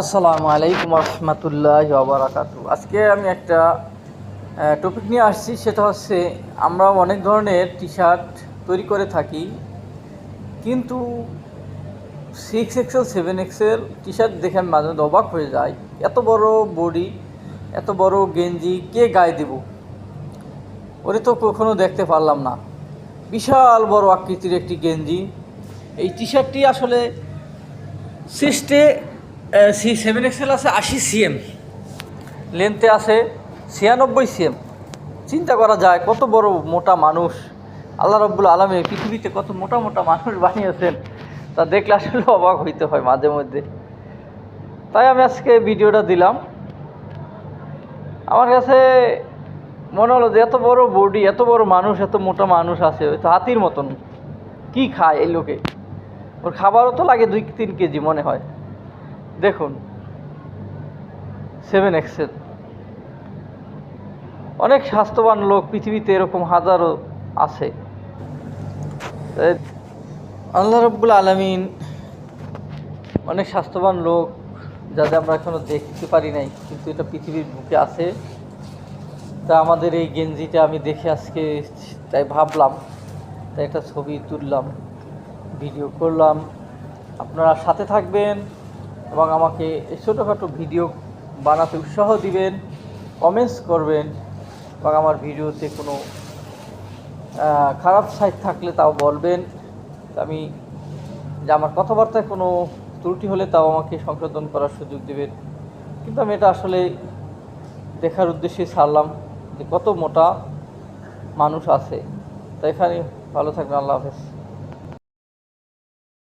আসসালামু আলাইকুম রহমতুল্লাহ বারাকাতু। আজকে আমি একটা টপিক নিয়ে আসছি, সেটা হচ্ছে আমরা অনেক ধরনের টি শার্ট তৈরি করে থাকি, কিন্তু 6XL 7XL টি শার্ট দেখে আমি মাঝে মাঝে অবাক হয়ে যাই। এত বড় বডি, এত বড় গেঞ্জি কে গায়ে দেব? ওরে তো কখনো দেখতে পারলাম না। বিশাল বড় আকৃতির একটি গেঞ্জি। এই টি শার্টটি আসলে সিস্টে 7XL আছে 80 cm, লেন্থে আছে 96 cm। চিন্তা করা যায় কত বড় মোটা মানুষ আল্লাহ রাব্বুল আলামিন পৃথিবীতে কত মোটা মোটা মানুষ বানিয়েছেন, তা দেখলে আসলে অবাক হইতে হয় মাঝে মধ্যে। তাই আমি আজকে ভিডিওটা দিলাম। আমার কাছে মনে হলো যে এত বড় বডি, এত বড় মানুষ, এত মোটা মানুষ আছে, তো হাতির মতন। কি খায় এই লোকে? ওর খাবারও তো লাগে 2-3 কেজি মনে হয়। দেখুন 7XL। অনেক স্বাস্থ্যবান লোক পৃথিবীতে এরকম হাজারো আছে। আল্লাহ রাব্বুল আলামিন অনেক স্বাস্থ্যবান লোক যাদের আমরা এখনো দেখতে পারি নাই, কিন্তু এটা পৃথিবীর বুকে আছে। তা আমাদের এই গেঞ্জিটা আমি দেখে আজকে তাই ভাবলাম, তাই একটা ছবি তুললাম, ভিডিও করলাম। আপনারা সাথে থাকবেন এবং আমাকে এই ছোটোখাটো ভিডিও বানাতে উৎসাহ দিবেন, কমেন্টস করবেন, এবং আমার ভিডিওতে কোনো খারাপ সাইড থাকলে তাও বলবেন। আমি যে আমার কথাবার্তায় কোনো ত্রুটি হলে তাও আমাকে সংশোধন করার সুযোগ দেবেন। কিন্তু আমি এটা আসলে দেখার উদ্দেশ্যে ছাড়লাম যে কত মোটা মানুষ আছে। তাই এখানে ভালো থাকবেন। আল্লাহ হাফেজ।